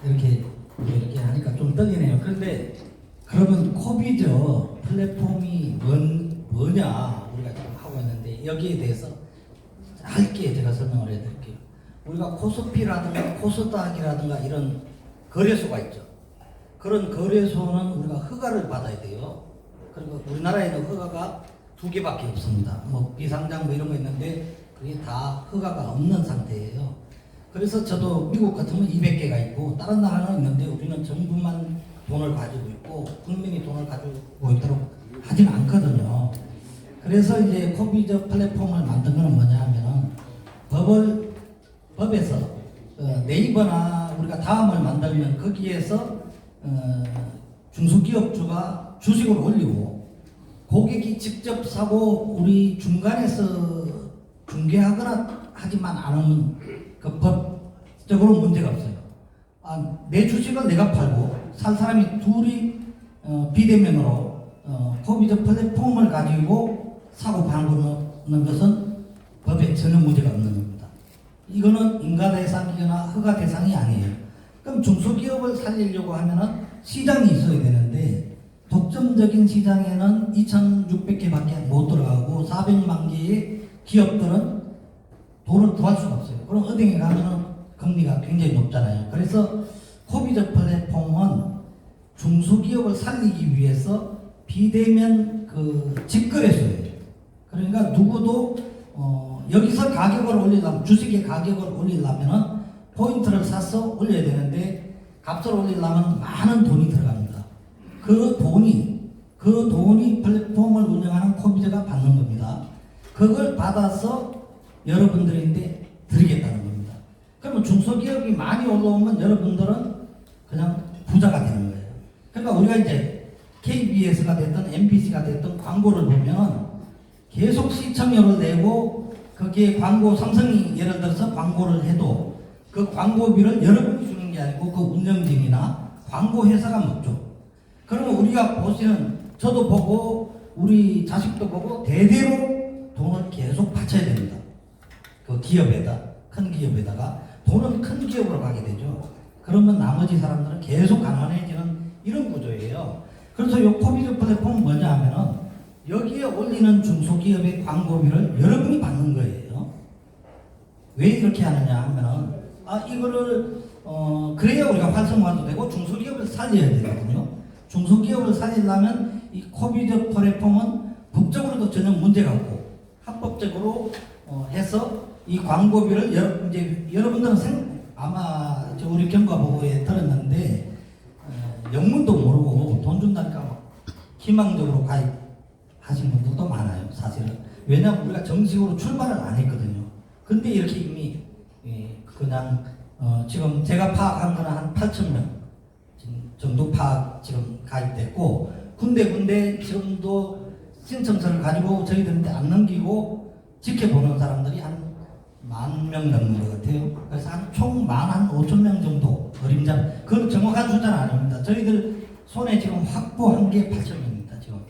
이렇게 하니까 좀 떨리네요. 그런데 그러면 코비저 플랫폼이 뭐냐 우리가 지금 하고 있는데 여기에 대해서 짧게 제가 설명을 해드릴게요. 우리가 코스피라든가 코스닥이라든가 이런 거래소가 있죠. 그런 거래소는 우리가 허가를 받아야 돼요. 그리고 우리나라에는 허가가 2개밖에 없습니다. 뭐 비상장 뭐 이런 거 있는데 그게 다 허가가 없는 상태예요. 그래서 저도 미국 같으면 200개가 있고 다른 나라는 있는데 우리는 정부만 돈을 가지고 있고 국민이 돈을 가지고 있도록 하지는 않거든요. 그래서 이제 코비저 플랫폼을 만든 거는 뭐냐 하면은 법에서 네이버나 우리가 다음을 만들면 거기에서 중소기업주가 주식을 올리고 고객이 직접 사고 우리 중간에서 중개하거나 하지만 않으면 그 법적으로 문제가 없어요. 내 주식을 내가 팔고 살 사람이 둘이 비대면으로 코비저 플랫폼을 가지고 사고 파는 것은 법에 전혀 문제가 없는 겁니다. 이거는 인가 대상이거나 허가 대상이 아니에요. 그럼 중소기업을 살리려고 하면은 시장이 있어야 되는데 독점적인 시장에는 2,600개밖에 못 들어가고 400만 개의 기업들은 돈을 구할 수가 없어요. 그럼 은행에 가면은 금리가 굉장히 높잖아요. 그래서 코비저 플랫폼은 중소기업을 살리기 위해서 비대면 직거래소예요. 그러니까 누구도 여기서 가격을 올리려면 주식의 가격을 올리려면은 포인트를 사서 올려야 되는데 값을 올리려면 많은 돈이 들어갑니다. 그 돈이 플랫폼을 운영하는 코비저가 받는 겁니다. 그걸 받아서 여러분들한테 드리겠다는 겁니다. 그러면 중소기업이 많이 올라오면 여러분들은 그냥 부자가 되는 거예요. 그러니까 우리가 이제 KBS가 됐든 MBC가 됐든 광고를 보면 계속 시청료를 내고 거기에 광고 삼성이 예를 들어서 광고를 해도 그 광고비를 여러분이 주는 게 아니고 그 운영진이나 광고 회사가 먹죠. 그러면 우리가 보시는 저도 보고 우리 자식도 보고 대대로 돈을 계속 바쳐야 됩니다. 그 기업에다 큰 기업에다가 돈은 큰 기업으로 가게 되죠. 그러면 나머지 사람들은 계속 가난해지는 이런 구조예요. 그래서 이 코비저 플랫폼은 뭐냐 하면은 여기에 올리는 중소기업의 광고비를 여러분이 받는 거예요. 왜 이렇게 하느냐 하면은 이거를 그래야 우리가 활성화도 되고 중소기업을 살려야 되거든요. 중소기업을 살리려면 이 코비저 플랫폼은 법적으로도 전혀 문제가 없고 합법적으로 해서 이 광고비를 여러분들은 아마 우리 경과보고에 들었는데 영문도 모르고 돈 준다니까 희망적으로 가입하신 분들도 많아요. 사실은 왜냐하면 우리가 정식으로 출발을 안 했거든요. 근데 이렇게 이미 그냥 지금 제가 파악한 거는 한 8,000명 정도 지금 가입됐고 군데 지금도 신청서를 가지고 저희들한테 안 넘기고 지켜보는 사람들이 한 10,000명 넘는 것 같아요. 그래서 총 15,000명 정도 어림잡. 그건 정확한 숫자는 아닙니다. 저희들 손에 지금 확보한 게 8,000명입니다. 지금.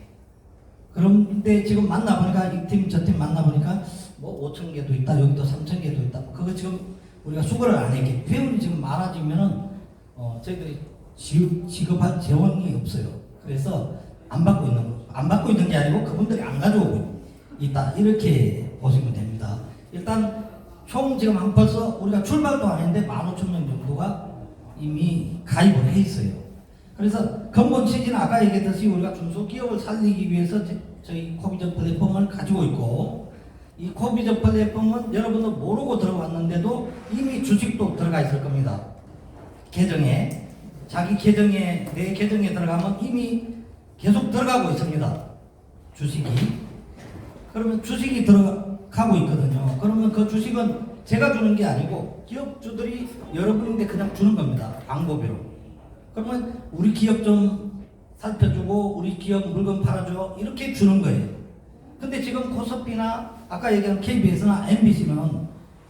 그런데 지금 만나보니까 이 팀 저 팀 만나보니까 뭐 5,000개도 있다. 여기도 3,000개도 있다. 그거 지금 우리가 수거를 안 했기. 회원이 지금 많아지면은 저희들이 지급할 재원이 없어요. 그래서 안 받고 있는 게 아니고 그분들이 안 가져오고 있다. 이렇게 보시면 됩니다. 일단 총 지금 벌써 우리가 출발도 안 했는데 15,000명 정도가 이미 가입을 해 있어요. 그래서 근본 취지는 아까 얘기했듯이 우리가 중소기업을 살리기 위해서 저희 코비저 플랫폼을 가지고 있고 이 코비저 플랫폼은 여러분도 모르고 들어왔는데도 이미 주식도 들어가 있을 겁니다. 계정에 자기 계정에 내 계정에 들어가면 이미 계속 들어가고 있습니다. 주식이. 그러면 주식이 들어가고 있거든요. 그러면 그 주식은 제가 주는 게 아니고 기업주들이 여러분인데 그냥 주는 겁니다. 광고비로. 그러면 우리 기업 좀 살펴주고 우리 기업 물건 팔아줘 이렇게 주는 거예요. 근데 지금 코스피나 아까 얘기한 KBS나 MBC는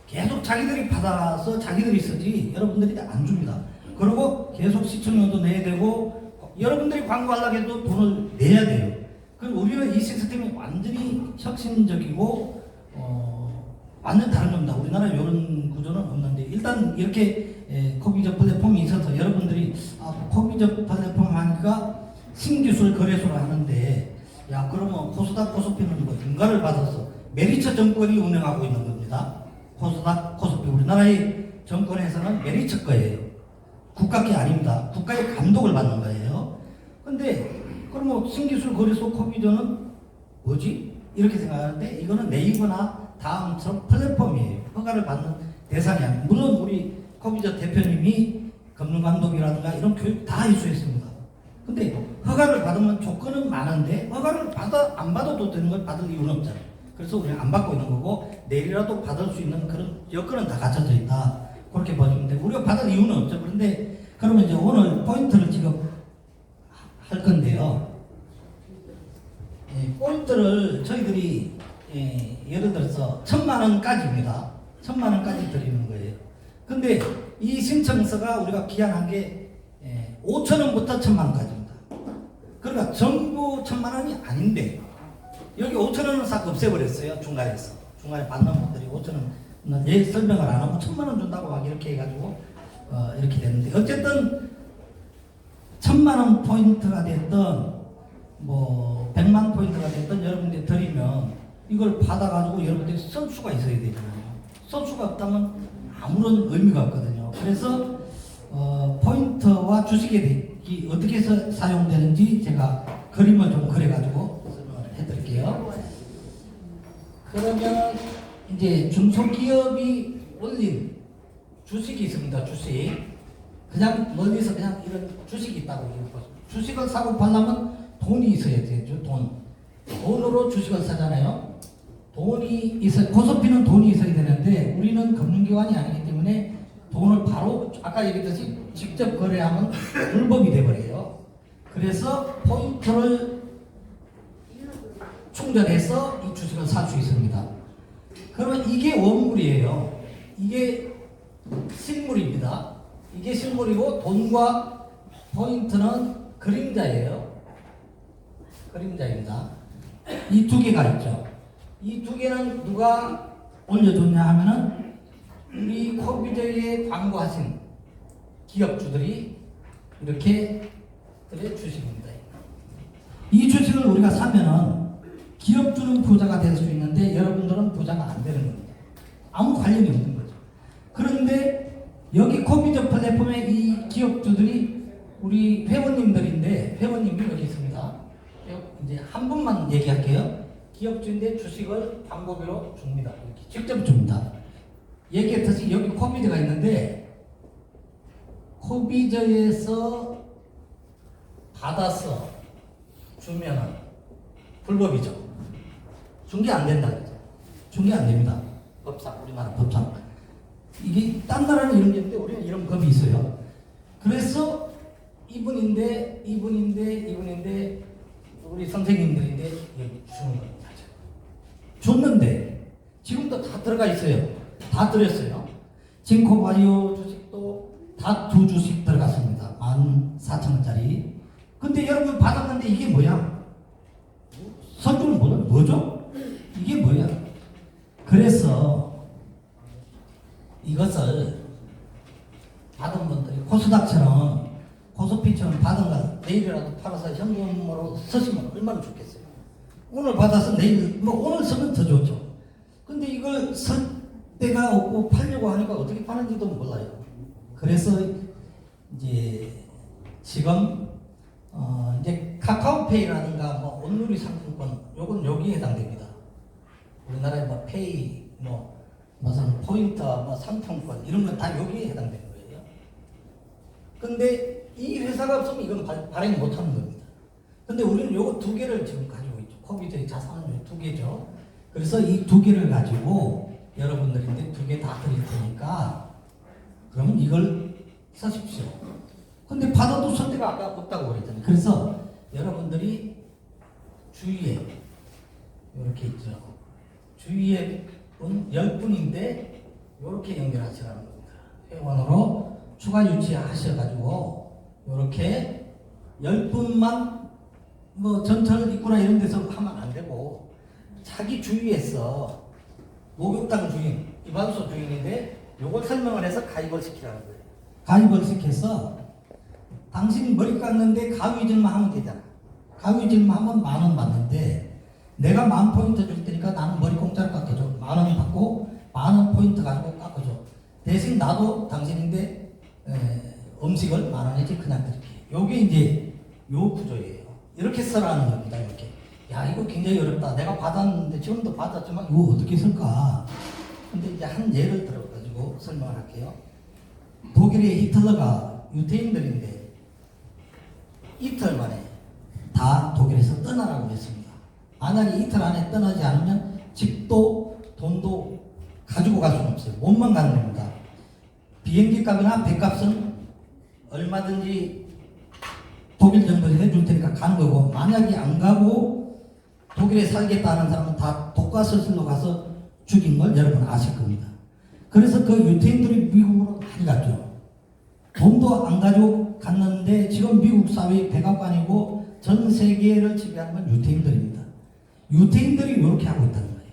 계속 자기들이 받아서 자기들이 쓰지 여러분들이 안 줍니다. 그리고 계속 시청료도 내야 되고 여러분들이 광고하려고 해도 돈을 내야 돼요. 그럼 우리는 이 시스템이 완전히 혁신적이고 완전 다른 겁니다. 우리나라 이런 구조는 없는데 일단 이렇게 코비저 플랫폼이 있어서 여러분들이 코비저 플랫폼 하니까 신기술 거래소를 하는데 야 그러면 코스닥 코스피는 뭐 인가를 받아서 메리처 정권이 운영하고 있는 겁니다. 코스닥 코스피 우리나라의 정권에서는 메리처 거예요. 국가기 아닙니다. 국가의 감독을 받는 거예요. 근데 그러면 신기술 거래소 코비저는 뭐지? 이렇게 생각하는데 이거는 네이버나 다음처럼 플랫폼이에요. 허가를 받는 대상이 아니에요. 물론 우리 코비저 대표님이 금융감독이라든가 이런 교육 다 이수했습니다. 근데 허가를 받으면 조건은 많은데 허가를 안 받아도 되는 걸 받을 이유는 없잖아요. 그래서 우리는 안 받고 있는 거고 내일이라도 받을 수 있는 그런 여건은 다 갖춰져 있다. 그렇게 보시면 돼요. 우리가 받을 이유는 없죠. 그런데 그러면 이제 오늘 포인트를 지금 할 건데요. 포인트를 저희들이 예를 들어서 1,000,000원까지입니다. 1,000,000원까지 드리는 거예요. 근데 이 신청서가 우리가 기한한 게 5,000원부터 1,000,000원까지입니다. 그러니까 전부 1,000,000원이 아닌데 여기 5,000원은 싹 없애버렸어요. 중간에 받는 분들이 5,000원 설명을 안 하고 1,000,000원 준다고 막 이렇게 해가지고 이렇게 됐는데 어쨌든 1,000,000원 포인트가 됐던 뭐 100만 포인트가 됐던 여러분들이 드리면 이걸 받아가지고 여러분들이 쓸 수가 있어야 되잖아요. 쓸 수가 없다면 아무런 의미가 없거든요. 그래서 포인트와 주식이 어떻게 사용되는지 제가 그림을 좀 그려가지고 설명을 해드릴게요. 그러면 이제 중소기업이 올린 주식이 있습니다. 주식. 그냥 멀리서 그냥 이런 주식이 있다고 보십시오. 주식을 사고 팔려면 돈이 있어야 되죠. 돈으로 주식을 사잖아요. 돈이 있어 코스피는 돈이 있어야 되는데 우리는 금융기관이 아니기 때문에 돈을 바로 아까 얘기했듯이 직접 거래하면 불법이 돼버려요. 그래서 포인트를 충전해서 이 주식을 살 수 있습니다. 그러면 이게 원물이에요. 이게 실물입니다. 이게 실물이고 돈과 포인트는 그림자예요. 그림자입니다. 이 두 개가 있죠. 이 두 개는 누가 올려줬냐 하면은 우리 코비저에 광고하신 기업주들이 이렇게 그래 주식입니다. 이 주식을 우리가 사면은 기업주는 부자가 될 수 있는데 여러분들은 부자가 안 되는 겁니다. 아무 관련이 없는 거죠. 그런데 여기 코비저 플랫폼에 이 기업주들이 우리 회원님들인데 회원님이 여기 있습니다. 이제 한 분만 얘기할게요. 기업주인데 주식을 광고비로 줍니다. 이렇게 직접 줍니다. 얘기했듯이 여기 코비저가 있는데 코비저에서 받아서 주면은 불법이죠. 준 게 안 된다 그죠? 준 게 안 됩니다. 법상 우리나라 법상 이게 딴 나라는 이런 게 있는데 우리는 이런 법이 있어요. 그래서 이분인데 우리 선생님들인데 여기 주는 겁니다. 줬는데 지금도 다 들어가 있어요. 다 들었어요. 징코바이오 주식도 다 두 주식 들어갔습니다. 14,000원짜리. 근데 여러분 받았는데 이게 뭐야? 선주는 뭐죠? 이게 뭐야? 그래서 이것을 받은 분들이 코스닥처럼 코스피처럼 받은 걸 내일이라도 팔아서 현금으로 쓰시면 얼마나 좋겠어요. 오늘 받아서 내일 오늘 쓰면 더 좋죠. 근데 이걸 쓸 데가 없고 팔려고 하니까 어떻게 파는지도 몰라요. 그래서 이제 지금 이제 카카오페이라든가 뭐 온누리 상품권 요건 여기에 해당됩니다. 우리나라에 뭐 페이 무슨 포인트 상품권 이런 건 다 여기에 해당되는 거예요. 근데 이 회사가 없으면 이건 발행 못 하는 겁니다. 근데 우리는 요거 두 개를 지금 가지고 있죠. 코비저의 자산은 요 두 개죠. 그래서 이 두 개를 가지고 여러분들인데 두 개 다 드릴 테니까 그러면 이걸 사십시오. 근데 받아도 선택가 아까 없다고 그랬잖아요. 그래서 여러분들이 주위에 이렇게 있죠. 주위에 10분인데 이렇게 연결하시라는 겁니다. 회원으로 추가 유치하셔가지고 이렇게 10분만 뭐 전철 입구나 이런 데서 하면 안 되고 자기 주위에서 목욕탕 주인, 이발소 주인인데 요걸 설명을 해서 가입을 시키라는 거예요. 가입을 시켜서 당신 머리 깎는데 가위질만 하면 되잖아. 가위질만 하면 10,000원 받는데 내가 10,000포인트 줄 테니까 나는 머리 공짜로 깎아줘. 10,000원 받고 10,000원 포인트 가지고 깎아줘. 대신 나도 당신인데 음식을 10,000원이지 그냥 드릴게. 요게 이제 요 구조예요. 이렇게 쓰라는 겁니다. 이렇게. 야, 이거 굉장히 어렵다. 내가 받았는데 지금도 받았지만 이거 어떻게 쓸까? 근데 이제 한 예를 들어가지고 설명을 할게요. 독일의 히틀러가 유태인들인데 이틀 만에 다 독일에서 떠나라고 했습니다. 만약에 이틀 안에 떠나지 않으면 집도 돈도 가지고 갈 수는 없어요. 몸만 가는 겁니다. 비행기 값이나 배값은 얼마든지 독일 정부에서 해줄 테니까 가는 거고, 만약에 안 가고 독일에 살겠다는 사람은 다 독가스실로 가서 죽인 걸 여러분 아실 겁니다. 그래서 그 유태인들이 미국으로 많이 갔죠. 돈도 안 가지고 갔는데 지금 미국 사회의 백악관이고 전 세계를 지배하는 건 유태인들입니다. 유태인들이 이렇게 하고 있다는 거예요.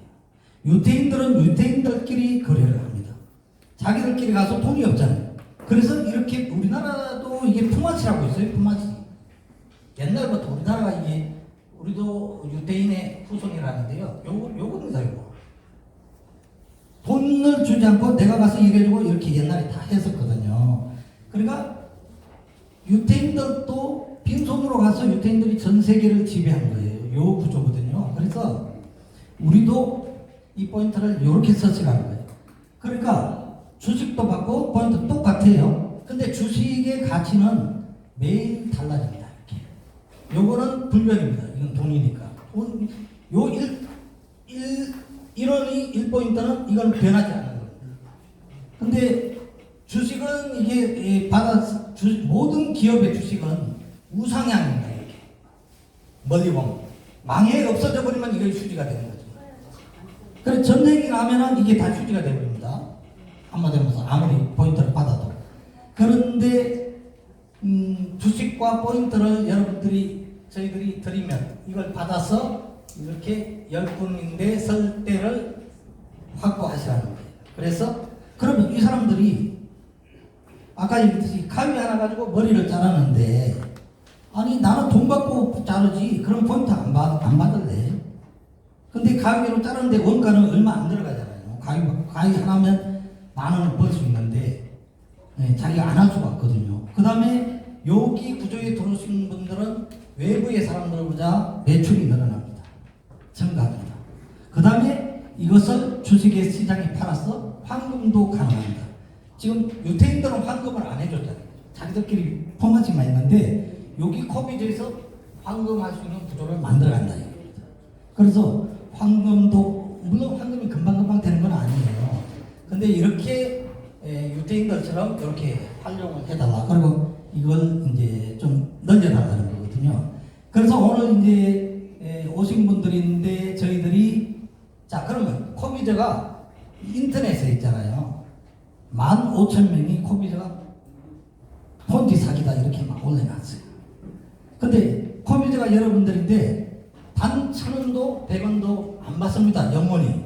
유태인들은 유태인들끼리 거래를 합니다. 자기들끼리 가서 돈이 없잖아요. 그래서 이렇게 우리나라도 이게 품앗이라고 있어요. 품앗이. 옛날부터 우리나라가 이게 우리도 유태인의 후손이라는데요. 요겁니다, 요거. 돈을 주지 않고 내가 가서 일해주고 이렇게 옛날에 다 했었거든요. 그러니까 유태인들도 빈손으로 가서 유태인들이 전 세계를 지배한 거예요. 요 구조거든요. 그래서 우리도 이 포인트를 이렇게 써시라는 거예요. 그러니까 주식도 받고 포인트 똑같아요. 근데 주식의 가치는 매일 달라집니다. 이렇게. 요거는 불변입니다. 이건 돈이니까. 요 1원이 1포인트는 이건 변하지 않는 겁니다. 근데 주식은 이게 모든 기업의 주식은 우상향입니다. 이렇게. 멀리 보면. 망해 없어져 버리면 이게 휴지가 되는 거죠. 그래서 전쟁이 나면은 이게 다 휴지가 되버립니다. 한마디로 해서 아무리 포인트를 받아도. 그런데 주식과 포인트를 저희들이 드리면 이걸 받아서 이렇게 10분인데 설 때를 확보하시라는 거예요. 그래서 그러면 이 사람들이 아까 얘기했듯이 가위 하나 가지고 머리를 자르는데 아니 나는 돈 받고 자르지 그럼 포인트 안 받을래. 근데 가위로 자르는데 원가는 얼마 안 들어가잖아요. 가위 하나면 10,000원을 벌 수 있는데 자기가 안 할 수가 없거든요. 그 다음에 여기 구조에 들어오신 분들은 외부의 사람들보다 매출이 늘어납니다. 증가합니다. 그 다음에 이것을 주식의 시장에 팔아서 환금도 가능합니다. 지금 유태인들은 환금을 안 해줬잖아요. 자기들끼리 포마지만 있는데 여기 코비즈에서 환금할 수 있는 구조를 만들어간다 이겁니다. 그래서 환금도 물론 환금이 금방금방 되는 건 아니에요. 근데 이렇게 유태인들처럼 이렇게 활용을 해달라. 그리고 이걸 이제 좀 늘려달라는 거거든요. 그래서 오늘 이제 오신 분들인데 저희들이 자 그러면 코비저가 인터넷에 있잖아요. 15,000명이 코비저가 폰지 사기다 이렇게 막 올려놨어요. 근데 코비저가 여러분들인데 단 1,000원도 100원도 안 받습니다. 영원히.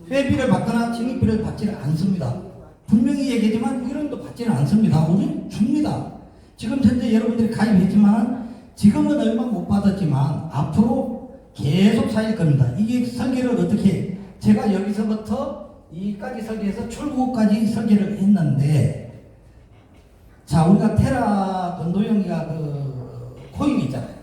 회비를 받거나 진입비를 받지는 않습니다. 분명히 얘기하지만 1원도 받지는 않습니다. 우리는 줍니다. 지금 현재 여러분들이 가입했지만 지금은 얼마 못 받았지만 앞으로 계속 쌓일 겁니다. 이게 설계를 어떻게 제가 여기서부터 이까지 설계해서 출구까지 설계를 했는데 자 우리가 테라 건도영이가 그 코인 있잖아요.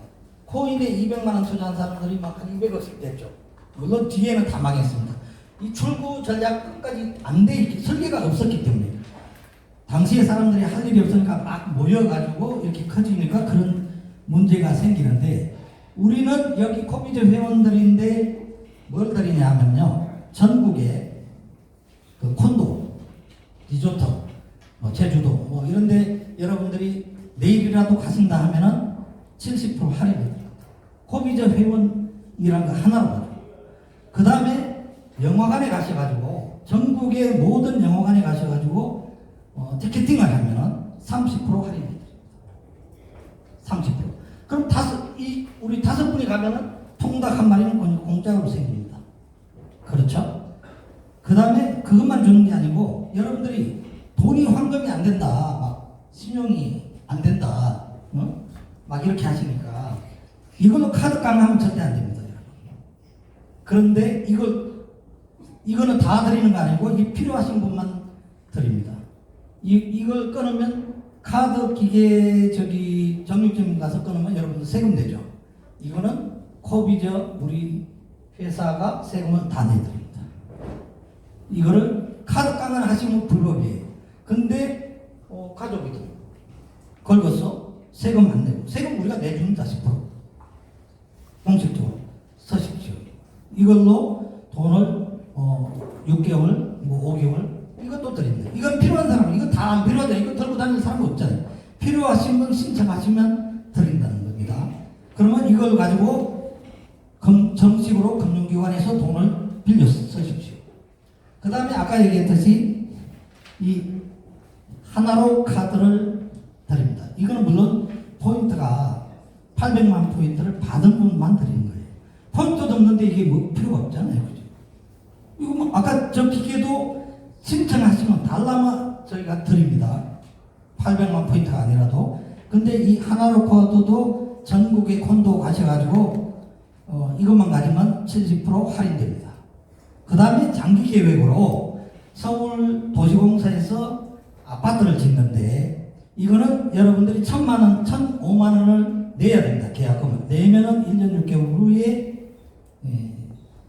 코인에 200만원 투자한 사람들이 막 한 200억씩 됐죠. 물론 뒤에는 다 망했습니다. 이 출구 전략 끝까지 안 돼 있기 설계가 없었기 때문에 당시에 사람들이 할 일이 없으니까 막 모여가지고 이렇게 커지니까 그런 문제가 생기는데 우리는 여기 코비저 회원들인데 뭘 드리냐면요 전국에 그 콘도, 리조트, 뭐 제주도 뭐 이런데 여러분들이 내일이라도 가신다 하면은 70% 할인을 드립니다. 코비저 회원이란 거 하나로 그 다음에 영화관에 가셔가지고 전국의 모든 영화관에 가셔가지고 티켓팅을 하면은 30% 할인입니다. 30%. 그럼 우리 5분이 가면은 통닭 한 마리는 공짜로 생깁니다. 그렇죠? 그 다음에 그것만 주는 게 아니고 여러분들이 돈이 환금이 안 된다, 막 신용이 안 된다, 막 이렇게 하시니까 이걸로 카드 깡하면 절대 안 됩니다. 그런데 이거는 다 드리는 거 아니고 이 필요하신 분만 드립니다. 이걸 끊으면 카드 기계 정육점 가서 끊으면 여러분들 세금 내죠. 이거는 코비저 우리 회사가 세금을 다 내드립니다. 이거를 카드 깡을 하시면 불법이에요. 근데 가족이든 걸고서 세금 안 내고 세금 우리가 내준다 10% 공식적으로 서십시오. 이걸로 돈을 6개월, 뭐 5개월 이것도 드립니다. 이건 필요한 사람, 이거 다 안 필요하다. 이거 들고 다니는 사람 없잖아요. 필요하신 분 신청하시면 드린다는 겁니다. 그러면 이걸 가지고 정식으로 금융기관에서 돈을 빌려 쓰십시오. 그 다음에 아까 얘기했듯이 이 하나로 카드를 드립니다. 이거는 물론 포인트가 800만 포인트를 받은 분만 드리는 거예요. 포인트도 없는데 이게 뭐 필요가 없잖아요. 그죠? 이거 뭐 아까 저 기계도 신청하시면 달라면 저희가 드립니다. 800만 포인트가 아니라도. 근데 이 하나로 카드도 전국에 콘도 가셔가지고 이것만 가지면 70% 할인됩니다. 그 다음에 장기 계획으로 서울 도시공사에서 아파트를 짓는데 이거는 여러분들이 1,000만 원, 1,005만 원을 내야 됩니다. 계약금을 내면은 1년 6개월 후에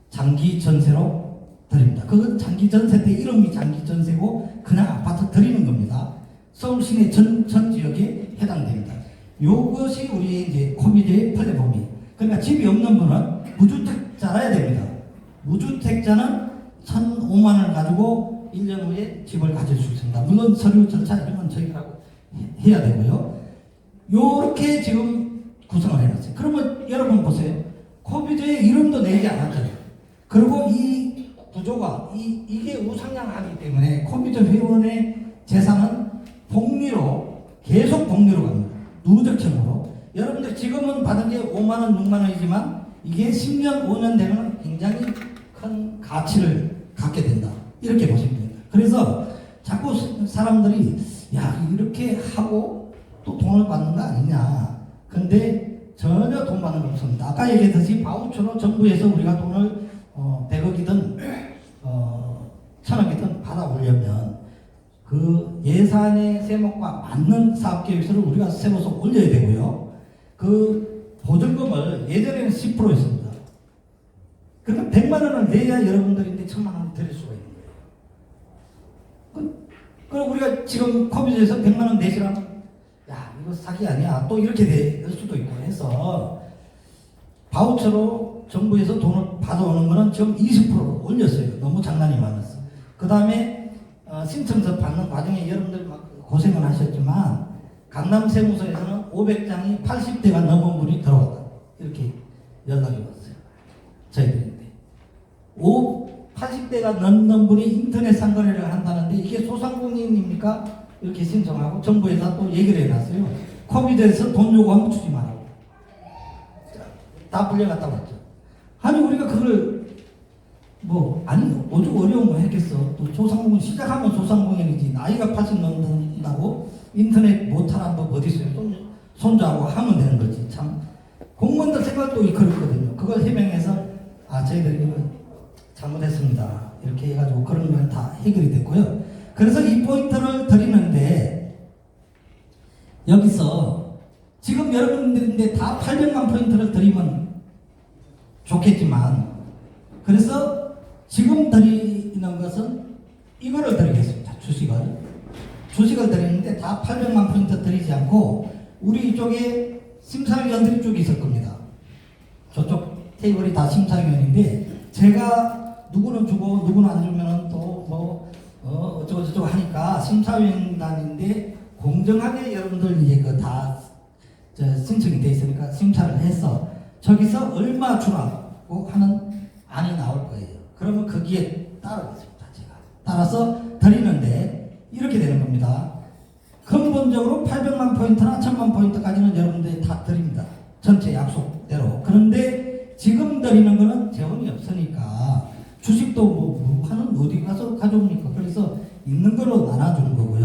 장기 전세로 드립니다. 그건 장기 전세 때 이름이 장기 전세고 그냥 아파트 드리는 겁니다. 서울 시내 전 지역에 해당됩니다. 이것이 우리 이제 코비드의 플랫폼이. 그러니까 집이 없는 분은 무주택자라야 됩니다. 무주택자는 1,005만 원을 가지고 1년 후에 집을 가질 수 있습니다. 물론 서류 절차 이런 건 저희가 해야 되고요. 요렇게 지금 구성을 해놨어요. 그러면 여러분 보세요. 코비드의 이름도 내지 않았잖아요. 그리고 이 구조가 이게 우상향하기 때문에 코비드 회원의 재산은 복리로 계속 복리로 갑니다. 누적형으로. 여러분들 지금은 받은 게 5만 원, 6만 원이지만 이게 10년, 5년 되면 굉장히 큰 가치를 갖게 된다. 이렇게 보시면 됩니다. 그래서 자꾸 사람들이 야 이렇게 하고 또 돈을 받는 거 아니냐. 근데 전혀 돈 받는 거 없습니다. 아까 얘기했듯이 바우처로 정부에서 우리가 돈을 100억이든 1,000억이든 받아오려면 그 예산의 세목과 맞는 사업계획서를 우리가 세워서 올려야 되고요. 그 보증금을 예전에는 10%였습니다. 그러니까 100만 원을 내야 여러분들인데 1,000만 원을 드릴 수가 있는 거예요. 그럼 우리가 지금 코비드에서 100만 원 내시라면 야 이거 사기 아니야 또 이렇게 될 수도 있고 해서 바우처로 정부에서 돈을 받아오는 거는 지금 20%로 올렸어요. 너무 장난이 많았어. 그 다음에 신청서 받는 과정에 여러분들 막 고생을 하셨지만 강남세무서에서는 500장이 80대가 넘은 분이 들어왔다. 이렇게 연락이 왔어요. 저희들인데 80대가 넘는 분이 인터넷 상거래를 한다는데 이게 소상공인입니까? 이렇게 신청하고 정부에서 또 얘기를 해놨어요. 코비드에서 돈 요구하면 주지 말라고. 다 불려갔다 왔죠. 아니 우리가 그걸 오죽 어려운 거 했겠어. 또 소상공인 시작하면 소상공인이지. 나이가 80 넘는다고 인터넷 못하는 법 어디 있어요? 손자하고 하면 되는 거지. 참 공무원들 생각도 그렇거든요. 그걸 해명해서 저희들이 이거 잘못했습니다. 이렇게 해가지고 그런 건 다 해결이 됐고요. 그래서 이 포인트를 드리는데 여기서 지금 여러분들인데 다 800만 포인트를 드리면 좋겠지만 그래서 지금 드리는 것은 이거를 드리겠습니다. 주식을 드리는데 다 800만 포인트 드리지 않고 우리 이쪽에 심사위원들이 쭉 있을 겁니다. 저쪽 테이블이 다 심사위원인데 제가 누구는 주고 누구는 안 주면은 또 어쩌고저쩌고 하니까 심사위원단인데 공정하게 여러분들 이제 다 신청이 돼 있으니까 심사를 해서 저기서 얼마 주라고 하는 안이 나올 거예요. 그러면 거기에 따르겠습니다. 제가 따라서 드리는데 이렇게 되는 겁니다. 근본적으로 800만 포인트나 1000만 포인트까지는 여러분들이 다 드립니다. 전체 약속대로. 그런데 지금 드리는 거는 재원이 없으니까 주식도 하는 어디 가서 가져옵니까? 그래서 있는 걸로 나눠주는 거고요.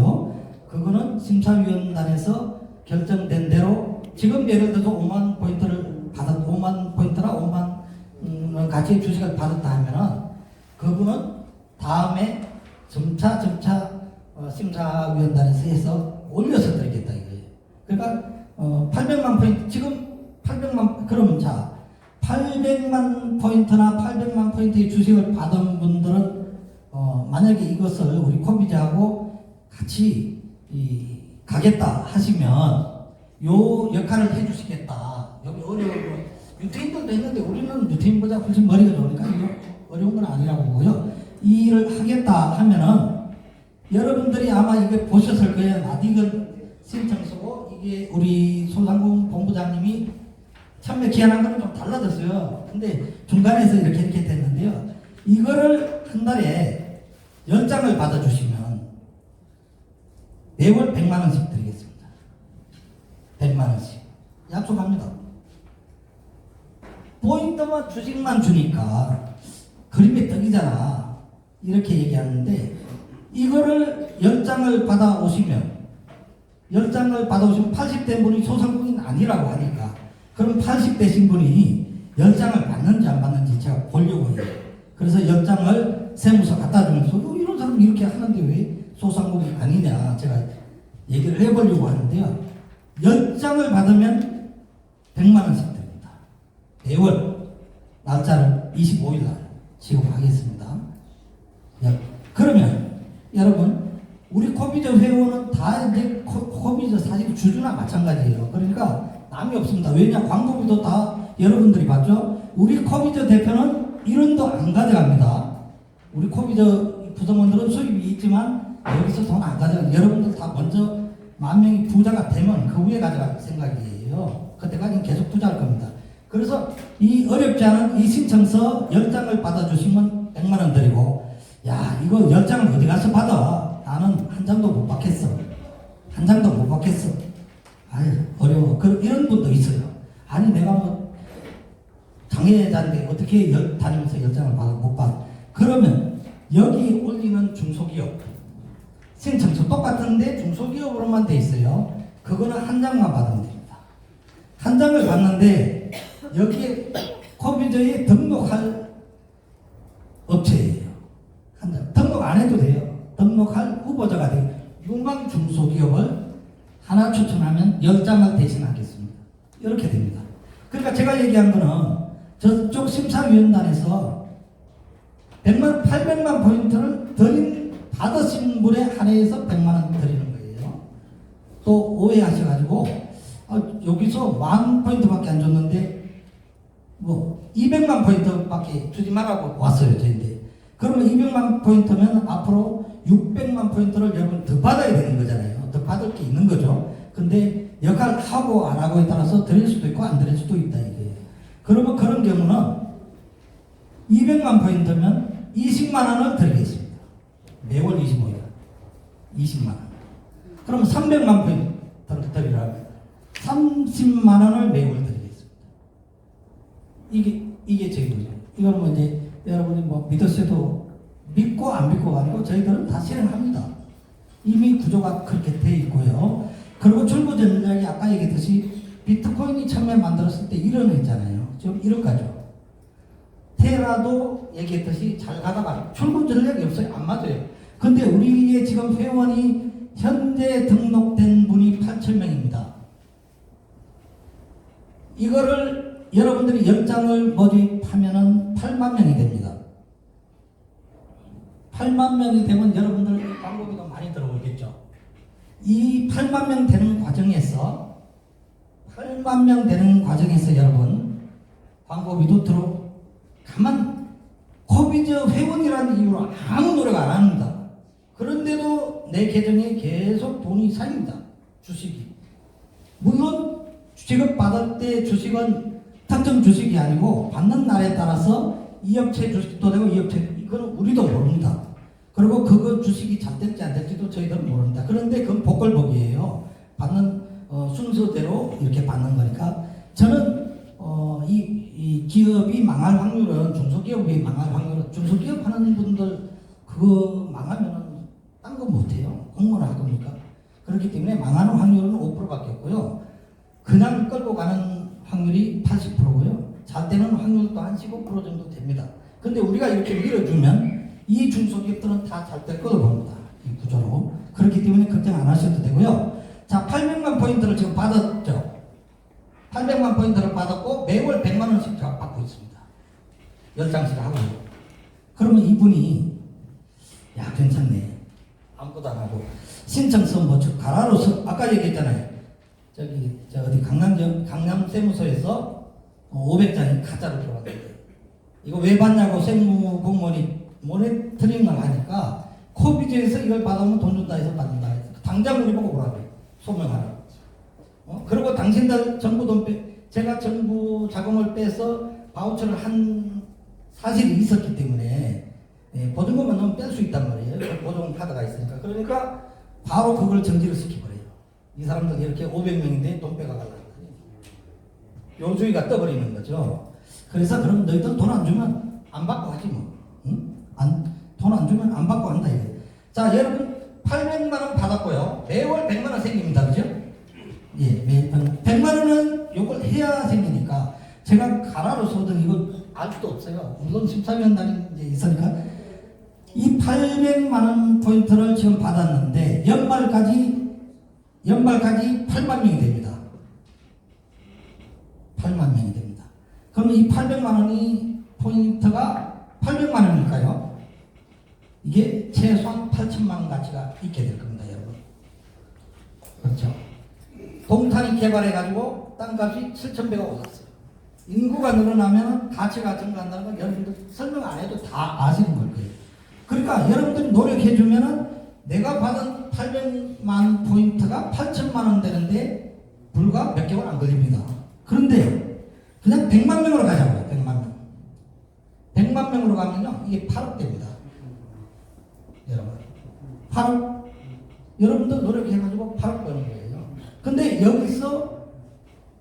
심사위원단에서 결정된 대로 지금 예를 들어서 5만 포인트를 5만 포인트나 5만 가치의 주식을 받았다 하면은 그분은 다음에 점차 심사위원단에서 해서 올려서 드리겠다 이거예요. 그러니까 800만 포인트 지금 800만 그러면 자 800만 포인트나 800만 포인트의 주식을 받은 분들은 만약에 이것을 우리 코비즈하고 같이 가겠다 하시면 요 역할을 해주시겠다. 여기 어려운 유태인들도 했는데 우리는 유태인보다 훨씬 머리가 좋으니까 이거 어려운 건 아니라고 보고요. 이 일을 하겠다 하면은 여러분들이 아마 이게 보셨을 거예요. 낯익은 신청서고 이게 우리 소상공 본부장님이 참여 기한한 거는 좀 달라졌어요. 근데 중간에서 이렇게 됐는데요. 이거를 한 달에 10장을 받아주시면 매월 100만 원씩 드리겠습니다. 100만 원씩. 약속합니다. 포인트만 주식만 주니까 그림의 떡이잖아. 이렇게 얘기하는데 이거를 10장을 받아오시면 80대 분이 소상공인 아니라고 하니까 그럼 80대신 분이 10장을 받는지 안 받는지 제가 보려고 해요. 그래서 10장을 세무서 갖다 주면서 이런 사람 이렇게 하는데 왜 소상공인 아니냐 제가 얘기를 해보려고 하는데요. 10장을 받으면 100만 원씩 됩니다. 매월 날짜를 25일 날 지급하겠습니다. 그러면 여러분 우리 코비즈 회원은 다 이제 코비즈 사실 주주나 마찬가지예요. 그러니까 남이 없습니다. 왜냐 광고비도 다 여러분들이 받죠. 우리 코비즈 대표는 1원도 안 가져갑니다. 우리 코비즈 구성원들은 수입이 있지만 여기서 돈 안 가져갑니다. 여러분들 다 먼저 10,000명이 부자가 되면 그 후에 가져갈 생각이에요. 그때까지는 계속 투자할 겁니다. 그래서 이 어렵지 않은 이 신청서 10장을 받아주시면 100만 원 드리고 야 이거 10장을 어디 가서 받아. 나는 한 장도 못 받겠어. 한 장도 못 받겠어. 아유 어려워. 이런 분도 있어요. 아니 내가 뭐 장애자인데 어떻게 다니면서 10장을 받아 못 받아. 그러면 여기 올리는 중소기업 신청서 똑같은데 중소기업으로만 돼 있어요. 그거는 한 장만 받으면 됩니다. 한 장을 받는데 여기에 코비즈에 등록할 업체예요. 한 장. 등록 안 해도 돼요. 등록할 후보자가 돼요. 유망 중소기업을 하나 추천하면 10장을 대신하겠습니다. 이렇게 됩니다. 그러니까 제가 얘기한 거는 저쪽 심사위원단에서 800만 포인트를 받으신 분에 한해서 100만 원 드리는 거예요. 또 오해하셔가지고 여기서 10,000 포인트밖에 안 줬는데 뭐 200만 포인트밖에 주지 말라고 왔어요 저희인데 그러면 200만 포인트면 앞으로 600만 포인트를 여러분 더 받아야 되는 거잖아요. 더 받을 게 있는 거죠. 근데 역할 하고 안 하고에 따라서 드릴 수도 있고 안 드릴 수도 있다 이거예요. 그러면 그런 경우는 200만 포인트면 20만 원을 드리겠습니다. 매월 25일 20만 원. 그럼 300만 포인트 드리라면 30만 원을 매월 드리겠습니다. 이게 제도죠. 이거는 뭐 이제 여러분이 뭐 믿으셔도 믿고 안 믿고가 아니고 저희들은 다 실행합니다. 이미 구조가 그렇게 돼 있고요. 그리고 출구 전략이 아까 얘기했듯이 비트코인이 처음에 만들었을 때 이런 거 있잖아요. 좀 이런 거죠. 테라도 얘기했듯이 잘 가다가 출구 전략이 없어요. 안 맞아요. 근데 우리의 지금 회원이 현재 등록된 분이 8,000명입니다. 이거를 여러분들이 10장을 모집하면은 8만 명이 됩니다. 8만 명이 되면 여러분들 광고비도 많이 들어오겠죠. 이 8만 명 되는 과정에서 여러분 광고비도 가만 코비즈 회원이라는 이유로 아무 노력 안 합니다. 그런데도 내 계정에 계속 돈이 쌓입니다. 주식이. 물론 지급 받을 때 주식은 특정 주식이 아니고 받는 날에 따라서 이 업체 주식도 되고 이 업체 이거는 우리도 모릅니다. 그리고 그거 주식이 잘 될지 안 될지도 저희들은 모릅니다. 그런데 그건 복걸복이에요. 받는 순서대로 이렇게 받는 거니까 저는 이 기업이 망할 확률은 중소기업이 망할 확률은 중소기업 하는 분들 그거 망하면은 딴 거 못해요. 공무원 할 겁니까? 그렇기 때문에 때문에 망하는 확률은 5%밖에 없고요. 그냥 끌고 가는 확률이 80%고요. 잘 되는 확률도 한 15% 정도 됩니다. 근데 우리가 이렇게 밀어주면 이 중소기업들은 다 잘 될 거로 봅니다. 이 구조로. 그렇기 때문에 걱정 안 하셔도 되고요. 자, 800만 포인트를 지금 받았죠. 800만 포인트를 받았고 매월 100만 원씩 제가 받고 있습니다. 10장씩 하고요. 그러면 이분이 야 괜찮네. 아무것도 안 하고 신청서 뭐 가라로서 아까 얘기했잖아요. 저기 저 어디 강남 세무서에서 500장이 가짜로 들어왔는데 이거 왜 받냐고 세무공무원이 모니터링을 하니까 코비즈에서 이걸 받으면 돈 준다 해서 받는다 해서 당장 우리 보고 오라고 소명하라고. 그리고 당신들 정부 돈 제가 정부 자금을 빼서 바우처를 한 사실이 있었기 때문에 보증금만 넣으면 뺄 수 있단 말이에요. 보증 카드가 있으니까. 그러니까 바로 그걸 정지를 시켜버려요. 이 사람들 이렇게 500명인데 돈 빼가가려고 요주의가 떠버리는 거죠. 그래서 그럼 너희들 돈 안 주면 안 받고 하지 뭐. 응? 돈 안 주면 안 받고 한다 이거예요. 자, 여러분 800만 원 받았고요. 매월 100만 원 생깁니다. 그죠? 예, 매일 100만 원은 요걸 해야 생기니까 제가 가라로 써든 이거 알 수도 없어요. 물론 13년 날이 이제 있으니까 이 800만 원 포인트를 지금 받았는데 연말까지 8만 명이 됩니다. 8만 명이 됩니다. 그럼 이 800만 원이 포인트가 800만 원일까요? 이게 최소한 8천만 원 가치가 있게 될 겁니다, 여러분. 그렇죠? 동탄이 개발해가지고 땅값이 7,100억 올랐어요. 인구가 늘어나면 가치가 증가한다는 건 여러분들 설명 안 해도 다 아시는 걸 거예요. 그러니까 여러분들이 노력해주면은 내가 받은 800만 포인트가 8천만 원 되는데 불과 몇 개월 안 걸립니다. 그런데 그냥 100만 명으로 가자고요. 100만 명. 100만 명으로 가면요. 이게 8억 됩니다. 여러분. 8억. 여러분들 노력해가지고 8억 버는 거예요. 근데 여기서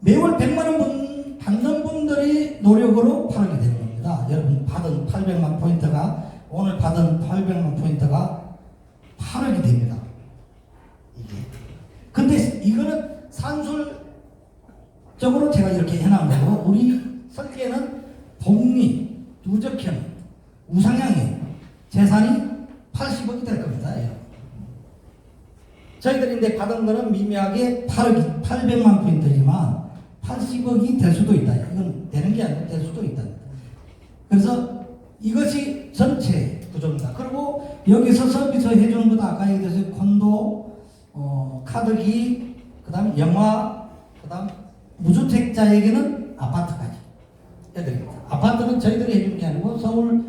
매월 100만 원 받는 분들이 노력으로 8억이 되는 겁니다. 여러분 받은 800만 포인트가 오늘 받은 800만 포인트가 8억이 됩니다. 이게. 근데 이거는 산술적으로 제가 이렇게 해놓은 거고 우리 설계는 복리, 누적형, 우상향이에요. 재산이 80억이 될 겁니다. 저희들이 이제 받은 거는 미미하게 800만 포인트지만 80억이 될 수도 있다. 이건 되는 게 아니고 될 수도 있다. 그래서 이것이 전체 구조입니다. 그리고 여기서 서비스 해주는 것도 아까 얘기했어요. 콘도, 카드기, 그 다음 영화, 그 다음 무주택자에게는 아파트까지 해드립니다. 아파트는 저희들이 해주는 게 아니고 서울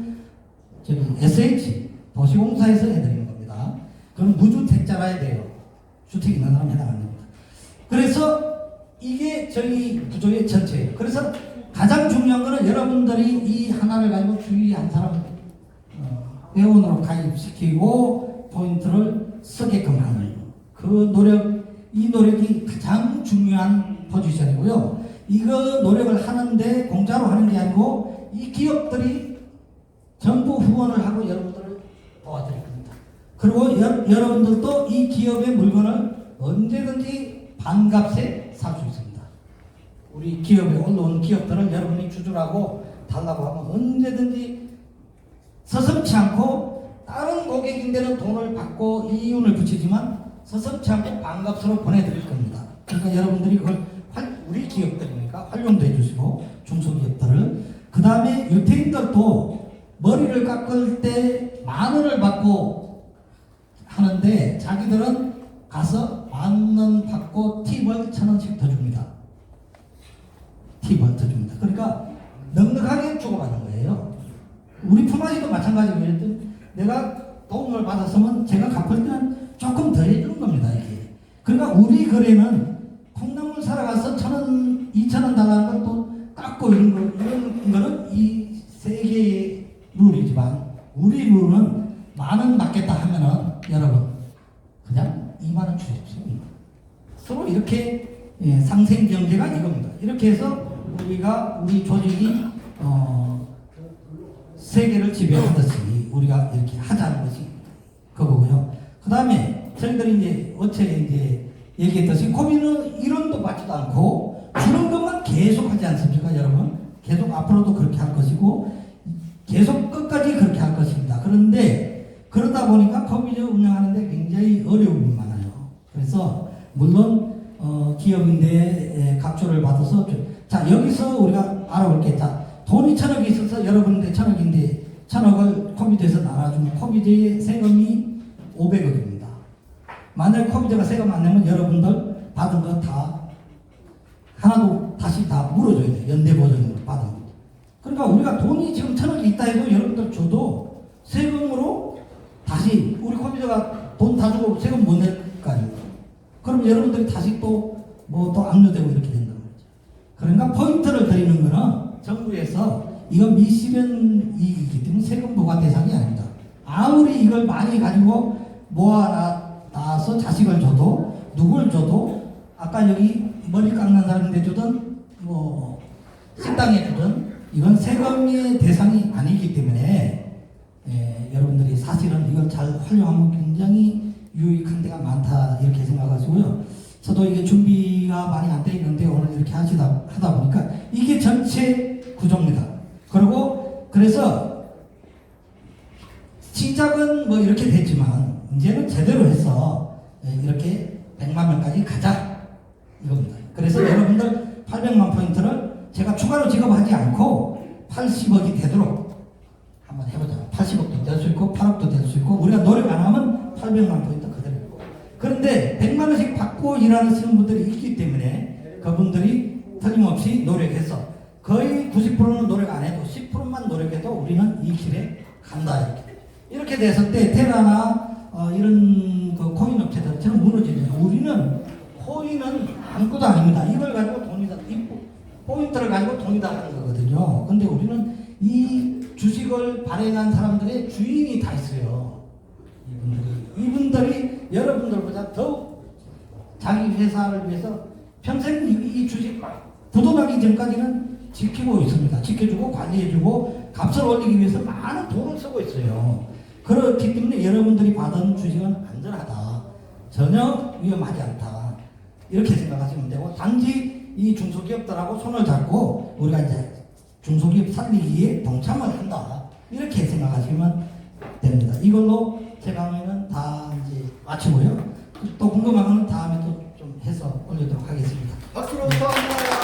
SH 도시공사에서 해드리는 겁니다. 그럼 무주택자라 해야 돼요. 주택 있는 사람 해당 안 됩니다. 그래서 이게 저희 구조의 전체예요. 그래서 가장 중요한 거는 여러분들이 이 하나를 가지고 주위 한 사람 회원으로 가입시키고 포인트를 쓰게끔 하는 그 노력, 이 노력이 가장 중요한 포지션이고요. 이거 노력을 하는데 공짜로 하는 게 아니고 이 기업들이 전부 후원을 하고 여러분들을 도와드릴 겁니다. 그리고 여러분들도 이 기업의 물건을 언제든지 반값에 살 수 있습니다. 우리 기업에 올라온 기업들을 여러분이 주주라고 달라고 하면 언제든지 서슴지 않고 다른 고객인데는 돈을 받고 이윤을 붙이지만 서슴지 않고 반값으로 보내드릴 겁니다. 그러니까 여러분들이 그걸 우리 기업들이니까 활용도 해주시고 중소기업들을 그 다음에 유태인들도 머리를 깎을 때 10,000원을 받고 하는데 자기들은 가서 10,000원 받고 팁을 1,000원씩 더 줍니다. 팁을 더 줍니다. 그러니까 넉넉하게 주고받는 거예요. 우리 품앗이도 마찬가지고요. 내가 도움을 받았으면 제가 갚을 때는 조금 더 해주는 겁니다. 이게. 그러니까 우리 거래는 콩나물 사러 가서 1,000원, 2,000원 달라는 걸 또 깎고 이런 거는 이 세계의 룰이지만 우리 룰은 10,000원 받겠다 하면은 여러분 그냥 20,000원 주십시오. 서로 이렇게 상생 경제가 이겁니다. 이렇게 해서 우리가 우리 조직이 세계를 지배하듯이 우리가 이렇게 하자는 것이 그거고요. 그 다음에 저희들이 이제 어째 이제 얘기했듯이 코미는 1원도 받지도 않고 주는 것만 계속 하지 않습니까, 여러분? 계속 앞으로도 그렇게 할 것이고 계속 끝까지 그렇게 할 것입니다. 그런데 그러다 보니까 코미를 운영하는데 굉장히 어려움이 많아요. 그래서 물론 기업인데 각조를 받아서 자 여기서 우리가 알아볼게. 자 돈이 1,000억이 있어서 여러분인데 1,000억인데 1,000억을 코미디에서 나눠주면 코미디의 세금이 500억입니다. 만약 코미디가 세금 안 내면 여러분들 받은 거 다 하나도 다시 다 물어줘야 돼요. 연대보전으로 받은 거. 그러니까 우리가 돈이 지금 1,000억이 있다 해도 여러분들 줘도 세금으로 다시 우리 코미디가 돈 다 주고 세금 못 낼 거 아닙니까? 그럼 여러분들이 다시 또 뭐 또 압류되고 이렇게 된다는 거죠. 그러니까 포인트를 드리는 거는 정부에서 이건 미실현 이익이기 때문에 세금 부과 대상이 아닙니다. 아무리 이걸 많이 가지고 모아놔서 자식을 줘도 누굴 줘도 아까 여기 머리 깎는 사람인데 주든 뭐 식당에 주든 이건 세금의 대상이 아니기 때문에 여러분들이 사실은 이걸 잘 활용하면 굉장히 유익한 데가 많다 이렇게 생각하시고요. 저도 이게 준비가 많이 안 돼 있는데 오늘 이렇게 하다 보니까 이게 전체 구조입니다. 그리고 그래서 시작은 뭐 이렇게 됐지만 이제는 제대로 해서 이렇게 100만 명까지 가자 이겁니다. 그래서 여러분들 800만 포인트를 제가 추가로 지급하지 않고 80억이 되도록 한번 해보자. 80억도 될 수 있고 8억도 될 수 있고 우리가 노력 안 하면 800만 포인트 그대로 있고. 그런데 100만 원씩 받고 일하시는 분들이 있기 때문에 그분들이 틀림없이 노력해서 거의 90%는 노력 안 해도 10%만 노력해도 우리는 이 길에 간다 이렇게 됐을 때 테라나 이런 그 코인 업체들처럼 무너지죠. 우리는 코인은 아무것도 아닙니다. 이걸 가지고 돈이다. 이 포인트를 가지고 돈이다 하는 거거든요. 근데 우리는 이 주식을 발행한 사람들의 주인이 다 있어요. 이분들이 여러분들보다 더욱 자기 회사를 위해서 평생 이 주식 부도나기 전까지는 지키고 있습니다. 지켜주고 관리해주고 값을 올리기 위해서 많은 돈을 쓰고 있어요. 그렇기 때문에 여러분들이 받은 주식은 안전하다. 전혀 위험하지 않다. 이렇게 생각하시면 되고 단지 이 중소기업들하고 손을 잡고 우리가 이제 중소기업 살리기에 동참을 한다. 이렇게 생각하시면 됩니다. 이걸로 제 강의는 다 이제 마치고요. 또 궁금한 건 다음에 또 좀 해서 올리도록 하겠습니다. 박수로 감사합니다.